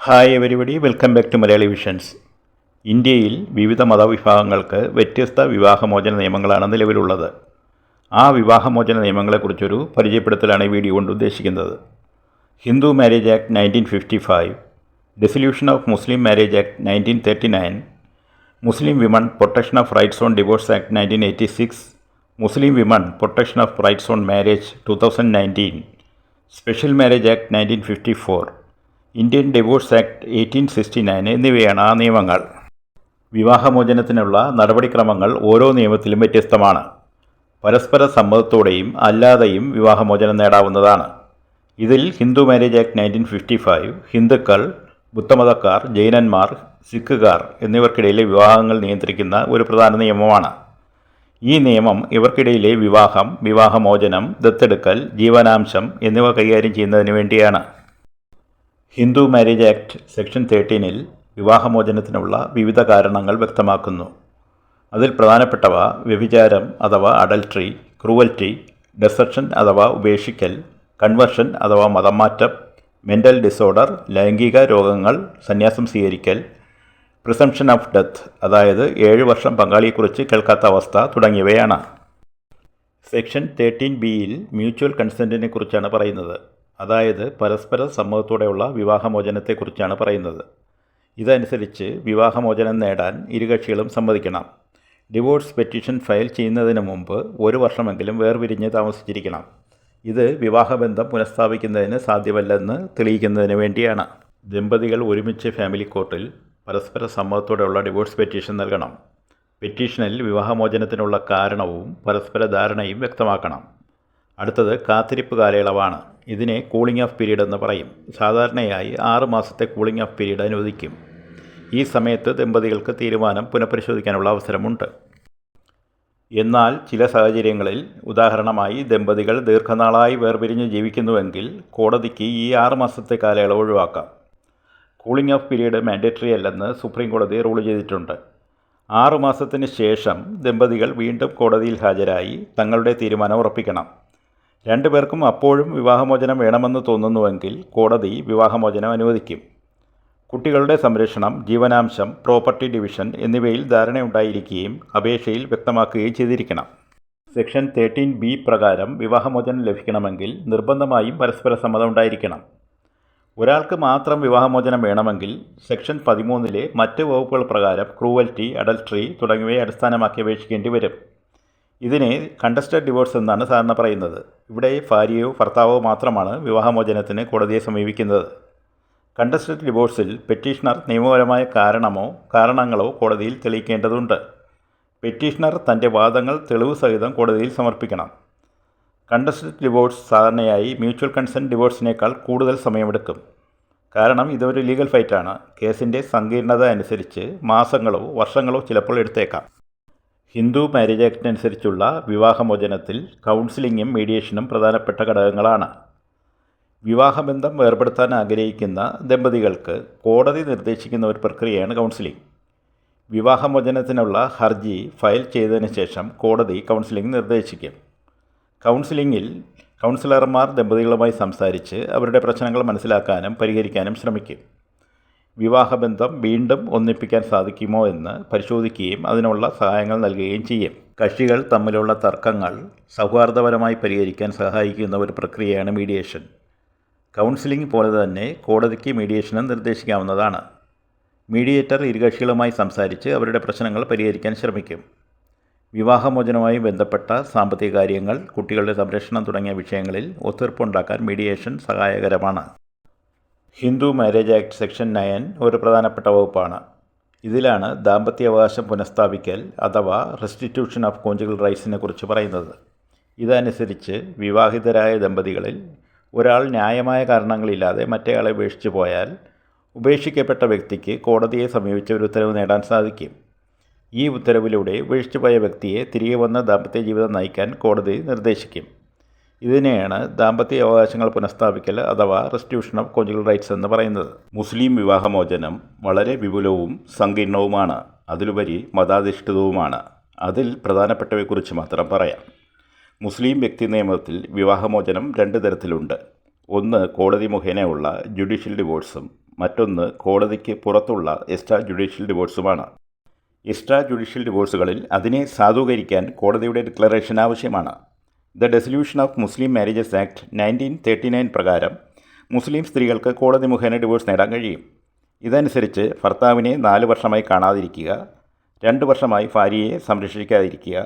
Hi everybody, welcome back to Malayali visions. ഇന്ത്യയിൽ വിവിധ മതവിഭാഗങ്ങൾക്ക് വ്യത്യസ്ത വിവാഹമോചന നിയമങ്ങളാണ് നിലവിലുള്ളത്. ആ വിവാഹമോചന നിയമങ്ങളെക്കുറിച്ചൊരു പരിചയപ്പെടുത്തലാണ് ഈ വീഡിയോ കൊണ്ട് ഉദ്ദേശിക്കുന്നത്. Hindu marriage act 1955, dissolution of Muslim marriage act 1939, Muslim women protection of rights on divorce act 1986, Muslim women protection of rights on marriage 2019, special marriage act 1954, Indian divorce act 1869 എന്നിവയാണ് ആ നിയമങ്ങൾ. വിവാഹമോചനത്തിനുള്ള നടപടിക്രമങ്ങൾ ഓരോ നിയമത്തിലും വ്യത്യസ്തമാണ്. പരസ്പര സമ്മതത്തോടെയും അല്ലാതെയും വിവാഹമോചനം നേടാവുന്നതാണ്. ഇതിൽ ഹിന്ദു മാരേജ് ആക്ട് 1955 ഹിന്ദുക്കൾ, ബുദ്ധമതക്കാർ, ജൈനന്മാർ, സിഖുകാർ എന്നിവർക്കിടയിലെ വിവാഹങ്ങൾ നിയന്ത്രിക്കുന്ന ഒരു പ്രധാന നിയമമാണ്. ഈ നിയമം ഇവർക്കിടയിലെ വിവാഹം, വിവാഹമോചനം, ദത്തെടുക്കൽ, ജീവനാംശം എന്നിവ കൈകാര്യം ചെയ്യുന്നതിന് വേണ്ടിയാണ്. ഹിന്ദു മാരേജ് ആക്ട് സെക്ഷൻ 13 വിവാഹമോചനത്തിനുള്ള വിവിധ കാരണങ്ങൾ വ്യക്തമാക്കുന്നു. അതിൽ പ്രധാനപ്പെട്ടവ വ്യഭിചാരം അഥവാ അഡൽട്ടറി, ക്രൂവൽറ്റി, ഡെസർഷൻ അഥവാ ഉപേക്ഷിക്കൽ, കൺവർഷൻ അഥവാ മതം മാറ്റം, മെൻ്റൽ ഡിസോർഡർ, ലൈംഗിക രോഗങ്ങൾ, സന്യാസം സ്വീകരിക്കൽ, പ്രിസംപ്ഷൻ ഓഫ് ഡെത്ത് അതായത് 7 വർഷം പങ്കാളിയെക്കുറിച്ച് കേൾക്കാത്ത അവസ്ഥ തുടങ്ങിയവയാണ്. സെക്ഷൻ 13(b)യിൽ മ്യൂച്വൽ കൺസെൻറ്റിനെ കുറിച്ചാണ് പറയുന്നത്. അതായത് പരസ്പര സമ്മതത്തോടെയുള്ള വിവാഹമോചനത്തെക്കുറിച്ചാണ് പറയുന്നത്. ഇതനുസരിച്ച് വിവാഹമോചനം നേടാൻ ഇരുകക്ഷികളും സമ്മതിക്കണം. ഡിവോഴ്സ് പെറ്റീഷൻ ഫയൽ ചെയ്യുന്നതിന് മുമ്പ് 1 വർഷമെങ്കിലും വേർപിരിഞ്ഞ് താമസിച്ചിരിക്കണം. ഇത് വിവാഹബന്ധം പുനഃസ്ഥാപിക്കുന്നതിന് സാധ്യമല്ലെന്ന് തെളിയിക്കുന്നതിന് വേണ്ടിയാണ്. ദമ്പതികൾ ഒരുമിച്ച് ഫാമിലി കോർട്ടിൽ പരസ്പര സമ്മതത്തോടെയുള്ള ഡിവോഴ്സ് പെറ്റീഷൻ നൽകണം. പെറ്റീഷനിൽ വിവാഹമോചനത്തിനുള്ള കാരണവും പരസ്പര ധാരണയും വ്യക്തമാക്കണം. അടുത്തത് കാത്തിരിപ്പ് കാലയളവാണ്. ഇതിനെ കൂളിംഗ് ഓഫ് പീരീഡ് എന്ന് പറയും. സാധാരണയായി 6 മാസത്തെ കൂളിംഗ് ഓഫ് പീരീഡ് അനുവദിക്കും. ഈ സമയത്ത് ദമ്പതികൾക്ക് തീരുമാനം പുനഃപരിശോധിക്കാനുള്ള അവസരമുണ്ട്. എന്നാൽ ചില സാഹചര്യങ്ങളിൽ, ഉദാഹരണമായി ദമ്പതികൾ ദീർഘനാളായി വേർപിരിഞ്ഞ് ജീവിക്കുന്നുവെങ്കിൽ കോടതിക്ക് ഈ 6 മാസത്തെ കാലയളവ് ഒഴിവാക്കാം. കൂളിംഗ് ഓഫ് പീരീഡ് മാൻഡേറ്ററി അല്ലെന്ന് സുപ്രീം കോടതി റൂൾ ചെയ്തിട്ടുണ്ട്. 6 മാസത്തിന് ശേഷം ദമ്പതികൾ വീണ്ടും കോടതിയിൽ ഹാജരായി തങ്ങളുടെ തീരുമാനം ഉറപ്പിക്കണം. 2 പേർക്കും അപ്പോഴും വിവാഹമോചനം വേണമെന്ന് തോന്നുന്നുവെങ്കിൽ കോടതി വിവാഹമോചനം അനുവദിക്കും. കുട്ടികളുടെ സംരക്ഷണം, ജീവനാംശം, പ്രോപ്പർട്ടി ഡിവിഷൻ എന്നിവയിൽ ധാരണയുണ്ടായിരിക്കുകയും അപേക്ഷയിൽ വ്യക്തമാക്കുകയും ചെയ്തിരിക്കണം. സെക്ഷൻ 13(b) പ്രകാരം വിവാഹമോചനം ലഭിക്കണമെങ്കിൽ നിർബന്ധമായും പരസ്പര സമ്മതം ഉണ്ടായിരിക്കണം. ഒരാൾക്ക് മാത്രം വിവാഹമോചനം വേണമെങ്കിൽ സെക്ഷൻ 13 മറ്റ് വകുപ്പുകൾ പ്രകാരം ക്രൂവൽറ്റി, അഡൽട്ടറി തുടങ്ങിയവയെ അടിസ്ഥാനമാക്കി അപേക്ഷിക്കേണ്ടി വരും. ഇതിനെ കണ്ടസ്റ്റഡ് ഡിവോഴ്സ് എന്നാണ് സാധാരണ പറയുന്നത്. ഇവിടെ ഭാര്യയോ ഭർത്താവോ മാത്രമാണ് വിവാഹമോചനത്തിന് കോടതിയെ സമീപിക്കുന്നത്. കണ്ടസ്റ്റഡ് ഡിവോഴ്സിൽ പെറ്റീഷണർ നിയമപരമായ കാരണങ്ങളോ കോടതിയിൽ തെളിയിക്കേണ്ടതുണ്ട്. പെറ്റീഷണർ തൻ്റെ വാദങ്ങൾ തെളിവ് സഹിതം കോടതിയിൽ സമർപ്പിക്കണം. കണ്ടസ്റ്റഡ് ഡിവോഴ്സ് സാധാരണയായി മ്യൂച്വൽ കൺസെൻറ്റ് ഡിവോഴ്സിനേക്കാൾ കൂടുതൽ സമയമെടുക്കും. കാരണം ഇതൊരു ലീഗൽ ഫൈറ്റാണ്. കേസിൻ്റെ സങ്കീർണത അനുസരിച്ച് മാസങ്ങളോ വർഷങ്ങളോ ചിലപ്പോൾ എടുത്തേക്കാം. ഹിന്ദു മാരേജ് ആക്ട് അനുസരിച്ചുള്ള വിവാഹമോചനത്തിൽ കൗൺസിലിങ്ങും മീഡിയേഷനും പ്രധാനപ്പെട്ട ഘടകങ്ങളാണ്. വിവാഹബന്ധം വേർപെടുത്താൻ ആഗ്രഹിക്കുന്ന ദമ്പതികൾക്ക് കോടതി നിർദ്ദേശിക്കുന്ന ഒരു പ്രക്രിയയാണ് കൗൺസിലിംഗ്. വിവാഹമോചനത്തിനുള്ള ഹർജി ഫയൽ ചെയ്തതിന് ശേഷം കോടതി കൗൺസിലിംഗ് നിർദ്ദേശിക്കും. കൗൺസിലിങ്ങിൽ കൗൺസിലർമാർ ദമ്പതികളുമായി സംസാരിച്ച് അവരുടെ പ്രശ്നങ്ങൾ മനസ്സിലാക്കാനും പരിഹരിക്കാനും ശ്രമിക്കും. വിവാഹബന്ധം വീണ്ടും ഒന്നിപ്പിക്കാൻ സാധിക്കുമോ എന്ന് പരിശോധിക്കുകയും അതിനുള്ള സഹായങ്ങൾ നൽകുകയും ചെയ്യും. കക്ഷികൾ തമ്മിലുള്ള തർക്കങ്ങൾ സൗഹാർദ്ദപരമായി പരിഹരിക്കാൻ സഹായിക്കുന്ന ഒരു പ്രക്രിയയാണ് മീഡിയേഷൻ. കൗൺസിലിംഗ് പോലെ തന്നെ കോടതിക്ക് മീഡിയേഷനും നിർദ്ദേശിക്കാവുന്നതാണ്. മീഡിയേറ്റർ ഇരുകക്ഷികളുമായി സംസാരിച്ച് അവരുടെ പ്രശ്നങ്ങൾ പരിഹരിക്കാൻ ശ്രമിക്കും. വിവാഹമോചനവുമായി ബന്ധപ്പെട്ട സാമ്പത്തിക കാര്യങ്ങൾ, കുട്ടികളുടെ സംരക്ഷണം തുടങ്ങിയ വിഷയങ്ങളിൽ ഒത്തുതീർപ്പുണ്ടാക്കാൻ മീഡിയേഷൻ സഹായകരമാണ്. ഹിന്ദു മാരേജ് ആക്ട് സെക്ഷൻ 9 ഒരു പ്രധാനപ്പെട്ട വകുപ്പാണ്. ഇതിലാണ് ദാമ്പത്യാവകാശം പുനഃസ്ഥാപിക്കൽ അഥവാ റെസ്റ്റിറ്റ്യൂഷൻ ഓഫ് കോൺജുഗൽ റൈറ്റ്സിനെ കുറിച്ച് പറയുന്നത്. ഇതനുസരിച്ച് വിവാഹിതരായ ദമ്പതികളിൽ ഒരാൾ ന്യായമായ കാരണങ്ങളില്ലാതെ മറ്റേയാളെ ഉപേക്ഷിച്ചു പോയാൽ ഉപേക്ഷിക്കപ്പെട്ട വ്യക്തിക്ക് കോടതിയെ സമീപിച്ച് ഒരു ഉത്തരവ് നേടാൻ സാധിക്കും. ഈ ഉത്തരവിലൂടെ ഉപേക്ഷിച്ചുപോയ വ്യക്തിയെ തിരികെ വന്ന് ദാമ്പത്യ ജീവിതം നയിക്കാൻ കോടതി നിർദ്ദേശിക്കും. ഇതിനെയാണ് ദാമ്പത്യ അവകാശങ്ങൾ പുനഃസ്ഥാപിക്കൽ അഥവാ റെസ്റ്റിറ്റ്യൂഷൻ ഓഫ് കോൺജുഗൽ റൈറ്റ്സ് എന്ന് പറയുന്നത്. മുസ്ലിം വിവാഹമോചനം വളരെ വിപുലവും സങ്കീർണവുമാണ്. അതിലുപരി മതാധിഷ്ഠിതവുമാണ്. അതിൽ പ്രധാനപ്പെട്ടവയെക്കുറിച്ച് മാത്രം പറയാം. മുസ്ലിം വ്യക്തി നിയമത്തിൽ വിവാഹമോചനം 2 തരത്തിലുണ്ട്. ഒന്ന് കോടതി മുഖേനയുള്ള ജുഡീഷ്യൽ ഡിവോഴ്സും മറ്റൊന്ന് കോടതിക്ക് പുറത്തുള്ള എക്സ്ട്രാ ജുഡീഷ്യൽ ഡിവോഴ്സുമാണ്. എക്സ്ട്രാ ജുഡീഷ്യൽ ഡിവോഴ്സുകളിൽ അതിനെ സാധൂകരിക്കാൻ കോടതിയുടെ ഡിക്ലറേഷൻ ആവശ്യമാണ്. The dissolution of Muslim marriages act 1939 പ്രകാരം മുസ്ലിം സ്ത്രീകൾക്ക് കോടതി മുഖേന ഡിവോഴ്സ് നേടാൻ കഴിയും. ഇതനുസരിച്ച് ഭർത്താവിനെ 4 വർഷമായി കാണാതിരിക്കുക, 2 വർഷമായി ഭാര്യയെ സംരക്ഷിക്കാതിരിക്കുക,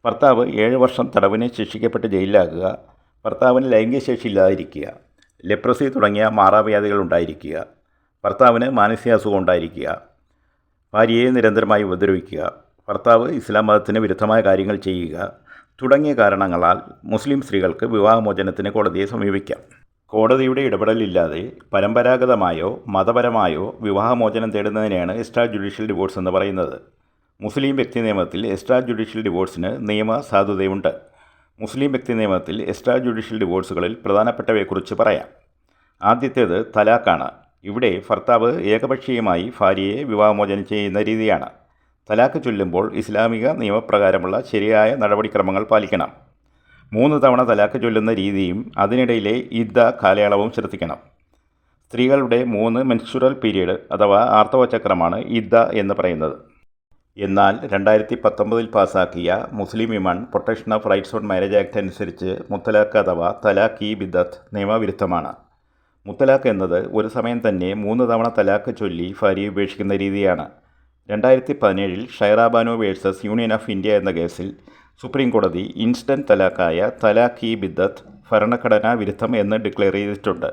ഭർത്താവ് 7 വർഷം തടവിന് ശിക്ഷിക്കപ്പെട്ട് ജയിലിലാകുക, ഭർത്താവിന് ലൈംഗിക ശേഷി ഇല്ലാതിരിക്കുക, ലെപ്രസി തുടങ്ങിയ മാറാവ്യാധികൾ ഉണ്ടായിരിക്കുക, ഭർത്താവിന് മാനസികാസുഖം ഉണ്ടായിരിക്കുക, ഭാര്യയെ നിരന്തരമായി ഉപദ്രവിക്കുക, ഭർത്താവ് ഇസ്ലാം മതത്തിന് വിരുദ്ധമായ കാര്യങ്ങൾ ചെയ്യുക തുടങ്ങിയ കാരണങ്ങളാൽ മുസ്ലിം സ്ത്രീകൾക്ക് വിവാഹമോചനത്തിന് കോടതിയെ സമീപിക്കാം. കോടതിയുടെ ഇടപെടലില്ലാതെ പരമ്പരാഗതമായോ മതപരമായോ വിവാഹമോചനം തേടുന്നതിനെയാണ് എക്സ്ട്രാ ജുഡീഷ്യൽ ഡിവോഴ്സ് എന്ന് പറയുന്നത്. മുസ്ലിം വ്യക്തി നിയമത്തിൽ എക്സ്ട്രാ ജുഡീഷ്യൽ ഡിവോഴ്സിന് നിയമ സാധുതയുണ്ട്. മുസ്ലിം വ്യക്തി നിയമത്തിൽ എക്സ്ട്രാ ജുഡീഷ്യൽ ഡിവോഴ്സുകളിൽ പ്രധാനപ്പെട്ടവയെക്കുറിച്ച് പറയാം. ആദ്യത്തേത് തലാഖാണ്. ഇവിടെ ഭർത്താവ് ഏകപക്ഷീയമായി ഭാര്യയെ വിവാഹമോചനം ചെയ്യുന്ന രീതിയാണ്. തലാഖ് ചൊല്ലുമ്പോൾ ഇസ്ലാമിക നിയമപ്രകാരമുള്ള ശരിയായ നടപടിക്രമങ്ങൾ പാലിക്കണം. 3 തവണ തലാഖ് ചൊല്ലുന്ന രീതിയും അതിനിടയിലെ ഇദ്ദ കാലയളവും ശ്രദ്ധിക്കണം. സ്ത്രീകളുടെ 3 മെൻസ്റ്റുറൽ പീരീഡ് അഥവാ ആർത്തവചക്രമാണ് ഇദ്ദ എന്ന് പറയുന്നത്. എന്നാൽ 2019 പാസാക്കിയ മുസ്ലിം women protection of rights on marriage act അനുസരിച്ച് മുത്തലാഖ് അഥവാ തലാഖ് ഇ ബിദ്ദത്ത് നിയമവിരുദ്ധമാണ്. മുത്തലാഖ് എന്നത് ഒരു സമയം തന്നെ 3 തവണ തലാഖ് ചൊല്ലി ഭാര്യയെ ഉപേക്ഷിക്കുന്ന രീതിയാണ്. 2017 Shayara Bano versus union of India എന്ന കേസിൽ സുപ്രീം കോടതി ഇൻസ്റ്റൻറ്റ് തലാഖായ തലാഖ് ഇ ബിദ്ദത്ത് ഭരണഘടനാ വിരുദ്ധം എന്ന് ഡിക്ലെയർ ചെയ്തിട്ടുണ്ട്.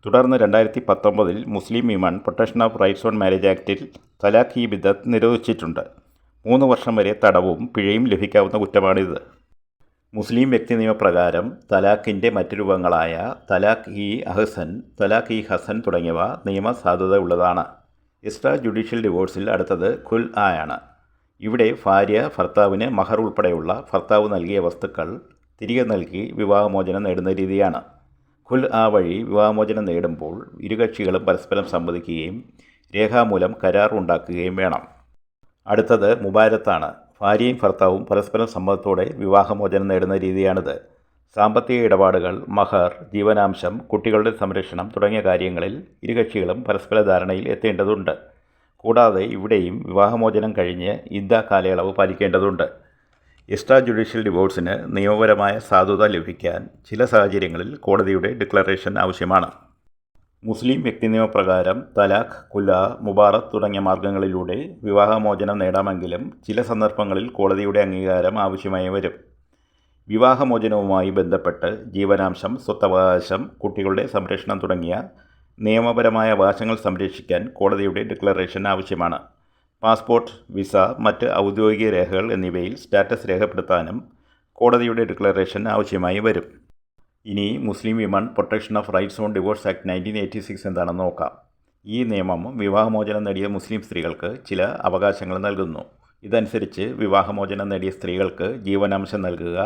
തുടർന്ന് 2019 Muslim women protection of rights on marriage ആക്ടിൽ തലാഖ് ഇ ബിദ്ദത്ത് നിരോധിച്ചിട്ടുണ്ട്. 3 വർഷം വരെ തടവും പിഴയും ലഭിക്കാവുന്ന കുറ്റമാണിത്. മുസ്ലിം വ്യക്തി നിയമപ്രകാരം തലാഖിൻ്റെ മറ്റു രൂപങ്ങളായ തലാഖ് ഇ അഹ്സൻ, തലാഖ് ഇ ഹസൻ തുടങ്ങിയവ നിയമസാധുത ഉള്ളതാണ്. എക്സ്ട്രാ ജുഡീഷ്യൽ ഡിവോഴ്സിൽ അടുത്തത് ഖുൽ ആണ്. ഇവിടെ ഭാര്യ ഭർത്താവിന് മഹർ ഉൾപ്പെടെയുള്ള ഭർത്താവ് നൽകിയ വസ്തുക്കൾ തിരികെ നൽകി വിവാഹമോചനം നേടുന്ന രീതിയാണ്. ഖുൽ വഴി വിവാഹമോചനം നേടുമ്പോൾ ഇരുകക്ഷികളും പരസ്പരം സമ്മതിക്കുകയും രേഖാമൂലം കരാർ ഉണ്ടാക്കുകയും വേണം. അടുത്തത് മുബാരത്താണ്. ഭാര്യയും ഭർത്താവും പരസ്പരം സമ്മതത്തോടെ വിവാഹമോചനം നേടുന്ന രീതിയാണിത്. സാമ്പത്തിക ഇടപാടുകൾ, മഹർ, ജീവനാംശം, കുട്ടികളുടെ സംരക്ഷണം തുടങ്ങിയ കാര്യങ്ങളിൽ ഇരുകക്ഷികളും പരസ്പര ധാരണയിൽ എത്തേണ്ടതുണ്ട്. കൂടാതെ ഇവിടെയും വിവാഹമോചനം കഴിഞ്ഞ് ഇദ്ദ കാലയളവ് പാലിക്കേണ്ടതുണ്ട്. എക്സ്ട്രാ ജുഡീഷ്യൽ ഡിവോഴ്സിന് നിയമപരമായ സാധുത ലഭിക്കാൻ ചില സാഹചര്യങ്ങളിൽ കോടതിയുടെ ഡിക്ലറേഷൻ ആവശ്യമാണ്. മുസ്ലിം വ്യക്തി നിയമപ്രകാരം തലാഖ്, ഖുല, മുബാറത്ത് തുടങ്ങിയ മാർഗങ്ങളിലൂടെ വിവാഹമോചനം നേടാമെങ്കിലും ചില സന്ദർഭങ്ങളിൽ കോടതിയുടെ അംഗീകാരം ആവശ്യമായി വരും. വിവാഹമോചനവുമായി ബന്ധപ്പെട്ട് ജീവനാംശം, സ്വത്തവകാശം, കുട്ടികളുടെ സംരക്ഷണം തുടങ്ങിയ നിയമപരമായ അവകാശങ്ങൾ സംരക്ഷിക്കാൻ കോടതിയുടെ ഡിക്ലറേഷൻ ആവശ്യമാണ്. പാസ്പോർട്ട്, വിസ, മറ്റ് ഔദ്യോഗിക രേഖകൾ എന്നിവയിൽ സ്റ്റാറ്റസ് രേഖപ്പെടുത്താനും കോടതിയുടെ ഡിക്ലറേഷൻ ആവശ്യമായി വരും. ഇനി മുസ്ലിം women protection of rights on divorce act 1986 എന്താണെന്ന് നോക്കാം. ഈ നിയമം വിവാഹമോചനം നേടിയ മുസ്ലിം സ്ത്രീകൾക്ക് ചില അവകാശങ്ങൾ നൽകുന്നു. ഇതനുസരിച്ച് വിവാഹമോചനം നേടിയ സ്ത്രീകൾക്ക് ജീവനാംശം നൽകുക,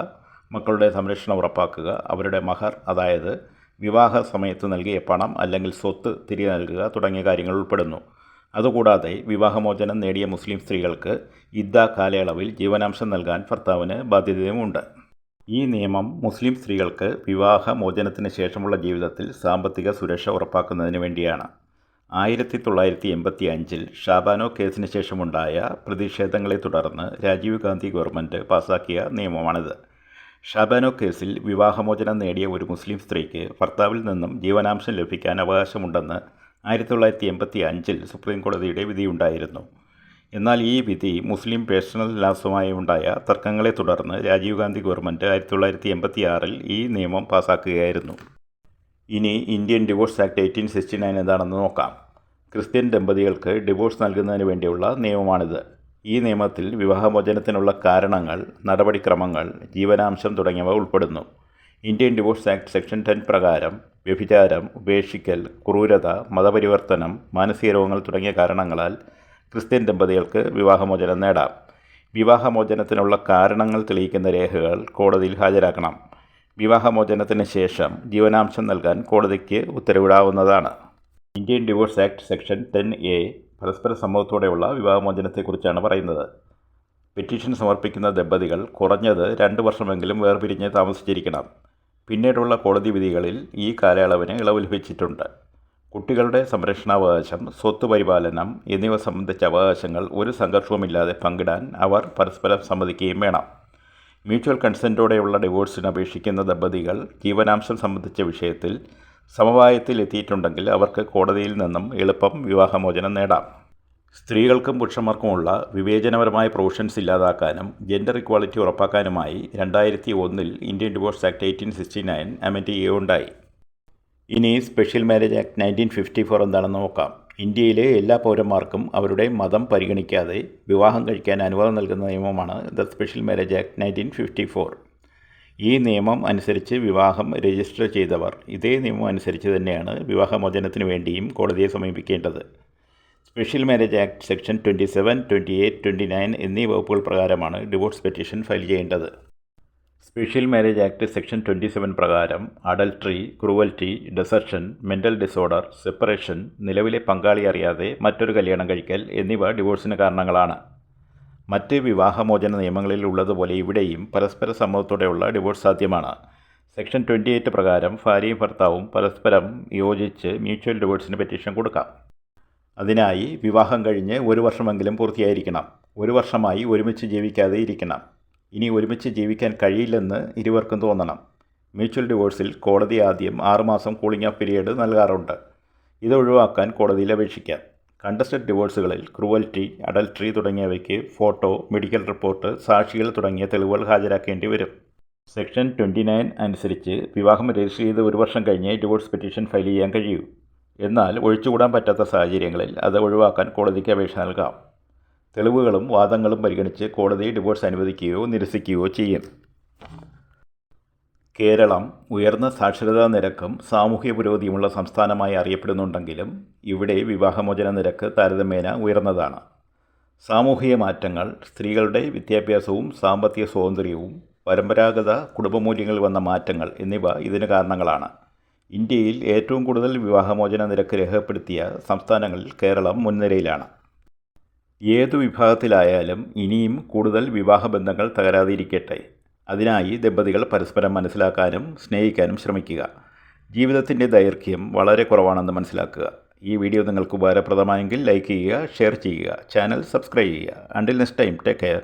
മക്കളുടെ സംരക്ഷണം ഉറപ്പാക്കുക, അവരുടെ മഹർ അതായത് വിവാഹ സമയത്ത് നൽകിയ പണം അല്ലെങ്കിൽ സ്വത്ത് തിരികെ നൽകുക തുടങ്ങിയ കാര്യങ്ങൾ ഉൾപ്പെടുന്നു. അതുകൂടാതെ വിവാഹമോചനം നേടിയ മുസ്ലിം സ്ത്രീകൾക്ക് ഇദ്ദ കാലയളവിൽ ജീവനാംശം നൽകാൻ ഭർത്താവിന് ബാധ്യതയുമുണ്ട്. ഈ നിയമം മുസ്ലിം സ്ത്രീകൾക്ക് വിവാഹമോചനത്തിന് ശേഷമുള്ള ജീവിതത്തിൽ സാമ്പത്തിക സുരക്ഷ ഉറപ്പാക്കുന്നതിന് വേണ്ടിയാണ്. 1985 ഷാബാനോ കേസിന് ശേഷമുണ്ടായ പ്രതിഷേധങ്ങളെ തുടർന്ന് രാജീവ് ഗാന്ധി ഗവൺമെൻറ് പാസാക്കിയ നിയമമാണിത്. ഷാബാനോ കേസിൽ വിവാഹമോചനം നേടിയ ഒരു മുസ്ലിം സ്ത്രീക്ക് ഭർത്താവിൽ നിന്നും ജീവനാംശം ലഭിക്കാൻ അവകാശമുണ്ടെന്ന് 1985 സുപ്രീം കോടതിയുടെ വിധിയുണ്ടായിരുന്നു. എന്നാൽ ഈ വിധി മുസ്ലിം പേഴ്സണൽ ലാസുമായി ഉണ്ടായ തർക്കങ്ങളെ തുടർന്ന് രാജീവ് ഗാന്ധി ഗവൺമെൻറ് 1986 ഈ നിയമം പാസാക്കുകയായിരുന്നു. ഇനി ഇന്ത്യൻ ഡിവോഴ്സ് ആക്ട് 1869 എന്താണെന്ന് നോക്കാം. ക്രിസ്ത്യൻ ദമ്പതികൾക്ക് ഡിവോഴ്സ് നൽകുന്നതിന് വേണ്ടിയുള്ള നിയമമാണിത്. ഈ നിയമത്തിൽ വിവാഹമോചനത്തിനുള്ള കാരണങ്ങൾ, നടപടിക്രമങ്ങൾ, ജീവനാംശം തുടങ്ങിയവ ഉൾപ്പെടുന്നു. ഇന്ത്യൻ ഡിവോഴ്സ് ആക്ട് സെക്ഷൻ 10 പ്രകാരം വ്യഭിചാരം, ഉപേക്ഷിക്കൽ, ക്രൂരത, മതപരിവർത്തനം, മാനസിക രോഗങ്ങൾ തുടങ്ങിയ കാരണങ്ങളാൽ ക്രിസ്ത്യൻ ദമ്പതികൾക്ക് വിവാഹമോചനം നേടാം. വിവാഹമോചനത്തിനുള്ള കാരണങ്ങൾ തെളിയിക്കുന്ന രേഖകൾ കോടതിയിൽ ഹാജരാക്കണം. വിവാഹമോചനത്തിന് ശേഷം ജീവനാംശം നൽകാൻ കോടതിക്ക് ഉത്തരവിടാവുന്നതാണ്. Indian divorce act section 10A പരസ്പര സമ്മതത്തോടെയുള്ള വിവാഹമോചനത്തെക്കുറിച്ചാണ് പറയുന്നത്. പെറ്റീഷൻ സമർപ്പിക്കുന്ന ദമ്പതികൾ കുറഞ്ഞത് 2 വർഷമെങ്കിലും വേർപിരിഞ്ഞ് താമസിച്ചിരിക്കണം. പിന്നീടുള്ള കോടതി വിധികളിൽ ഈ കാലയളവിന് ഇളവ് ലഭിച്ചിട്ടുണ്ട്. കുട്ടികളുടെ സംരക്ഷണാവകാശം, സ്വത്ത് പരിപാലനം എന്നിവ സംബന്ധിച്ച അവകാശങ്ങൾ ഒരു സംഘർഷവുമില്ലാതെ പങ്കിടാൻ അവർ പരസ്പരം സമ്മതിക്കുകയും വേണം. മ്യൂച്വൽ കൺസെൻറ്റോടെയുള്ള ഡിവോഴ്സിന് അപേക്ഷിക്കുന്ന ദമ്പതികൾ ജീവനാംശം സംബന്ധിച്ച വിഷയത്തിൽ സമവായത്തിൽ എത്തിയിട്ടുണ്ടെങ്കിൽ അവർക്ക് കോടതിയിൽ നിന്നും എളുപ്പം വിവാഹമോചനം നേടാം. സ്ത്രീകൾക്കും പുരുഷന്മാർക്കുമുള്ള വിവേചനപരമായ പ്രൊവിഷൻസ് ഇല്ലാതാക്കാനും ജെൻഡർ ഇക്വാളിറ്റി ഉറപ്പാക്കാനുമായി 2001 ഇന്ത്യൻ ഡിവോഴ്സ് ആക്ട് 1869 അമെൻഡ് ചെയ്യുകയുണ്ടായി. ഇനി സ്പെഷ്യൽ മാരേജ് ആക്ട് 1954 എന്താണെന്ന് നോക്കാം. ഇന്ത്യയിലെ എല്ലാ പൗരന്മാർക്കും അവരുടെ മതം പരിഗണിക്കാതെ വിവാഹം കഴിക്കാൻ അനുവാദം നൽകുന്ന നിയമമാണ് ദ സ്പെഷ്യൽ മാരേജ് ആക്ട് 1954. ഈ നിയമം അനുസരിച്ച് വിവാഹം രജിസ്റ്റർ ചെയ്തവർ ഇതേ നിയമം അനുസരിച്ച് തന്നെയാണ് വിവാഹമോചനത്തിന് വേണ്ടിയും കോടതിയെ സമീപിക്കേണ്ടത്. സ്പെഷ്യൽ മാരേജ് ആക്ട് സെക്ഷൻ 27, 28, 29 എന്നീ വകുപ്പുകൾ പ്രകാരമാണ് ഡിവോഴ്സ് പെറ്റീഷൻ ഫയൽ ചെയ്യേണ്ടത്. സ്പെഷ്യൽ മാരേജ് ആക്ട് സെക്ഷൻ 27 പ്രകാരം adultery, cruelty, desertion, mental disorder, separation, നിലവിലെ പങ്കാളി അറിയാതെ മറ്റൊരു കല്യാണം കഴിക്കൽ എന്നിവ ഡിവോഴ്സിന് കാരണങ്ങളാണ്. മറ്റ് വിവാഹമോചന നിയമങ്ങളിൽ ഉള്ളതുപോലെ ഇവിടെയും പരസ്പര സമ്മതത്തോടെയുള്ള ഡിവോഴ്സ് സാധ്യമാണ്. സെക്ഷൻ 28 പ്രകാരം ഭാര്യയും ഭർത്താവും പരസ്പരം യോജിച്ച് മ്യൂച്വൽ ഡിവോഴ്സിന് പെറ്റീഷൻ കൊടുക്കാം. അതിനായി വിവാഹം കഴിഞ്ഞ് 1 വർഷമെങ്കിലും പൂർത്തിയായിരിക്കണം. 1 വർഷമായി ഒരുമിച്ച് ജീവിക്കാതെ ഇരിക്കണം. ഇനി ഒരുമിച്ച് ജീവിക്കാൻ കഴിയില്ലെന്ന് ഇരുവർക്കും തോന്നണം. മ്യൂച്വൽ ഡിവോഴ്സിൽ കോടതി ആദ്യം 6 മാസം കൂളിംഗ് ഓഫ് പീരിയഡ് നൽകാറുണ്ട്. ഇത് ഒഴിവാക്കാൻ കോടതിയിൽ അപേക്ഷിക്കാം. കണ്ടസ്റ്റഡ് ഡിവോഴ്സുകളിൽ ക്രൂവൽറ്റി, അഡൽട്ടറി തുടങ്ങിയവയ്ക്ക് ഫോട്ടോ, മെഡിക്കൽ റിപ്പോർട്ട്, സാക്ഷികൾ തുടങ്ങിയ തെളിവുകൾ ഹാജരാക്കേണ്ടി വരും. സെക്ഷൻ 29 അനുസരിച്ച് വിവാഹം രജിസ്റ്റർ ചെയ്ത് 1 വർഷം കഴിഞ്ഞ് ഡിവോഴ്സ് പെറ്റീഷൻ ഫയൽ ചെയ്യാൻ കഴിയൂ. എന്നാൽ ഒഴിച്ചുകൂടാൻ പറ്റാത്ത സാഹചര്യങ്ങളിൽ അത് ഒഴിവാക്കാൻ കോടതിക്ക് അപേക്ഷ നൽകാം. തെളിവുകളും വാദങ്ങളും പരിഗണിച്ച് കോടതി ഡിവോഴ്സ് അനുവദിക്കുകയോ നിരസിക്കുകയോ ചെയ്യും. കേരളം ഉയർന്ന സാക്ഷരതാ നിരക്കും സാമൂഹ്യ പുരോഗതിയുമുള്ള സംസ്ഥാനമായി അറിയപ്പെടുന്നുണ്ടെങ്കിലും ഇവിടെ വിവാഹമോചന നിരക്ക് താരതമ്യേന ഉയർന്നതാണ്. സാമൂഹിക മാറ്റങ്ങൾ, സ്ത്രീകളുടെ വിദ്യാഭ്യാസവും സാമ്പത്തിക സ്വാതന്ത്ര്യവും, പരമ്പരാഗത കുടുംബമൂല്യങ്ങളിൽ വന്ന മാറ്റങ്ങൾ എന്നിവ ഇതിന് കാരണങ്ങളാണ്. ഇന്ത്യയിൽ ഏറ്റവും കൂടുതൽ വിവാഹമോചന നിരക്ക് രേഖപ്പെടുത്തിയ സംസ്ഥാനങ്ങളിൽ കേരളം മുൻനിരയിലാണ്. ഏതു വിഭാഗത്തിലായാലും ഇനിയും കൂടുതൽ വിവാഹബന്ധങ്ങൾ തകരാതിരിക്കട്ടെ. അതിനായി ദമ്പതികൾ പരസ്പരം മനസ്സിലാക്കാനും സ്നേഹിക്കാനും ശ്രമിക്കുക. ജീവിതത്തിൻ്റെ ദൈർഘ്യം വളരെ കുറവാണെന്ന് മനസ്സിലാക്കുക. ഈ വീഡിയോ നിങ്ങൾക്ക് ഉപകാരപ്രദമായെങ്കിൽ ലൈക്ക് ചെയ്യുക, ഷെയർ ചെയ്യുക, ചാനൽ സബ്സ്ക്രൈബ് ചെയ്യുക. Until next time, take care.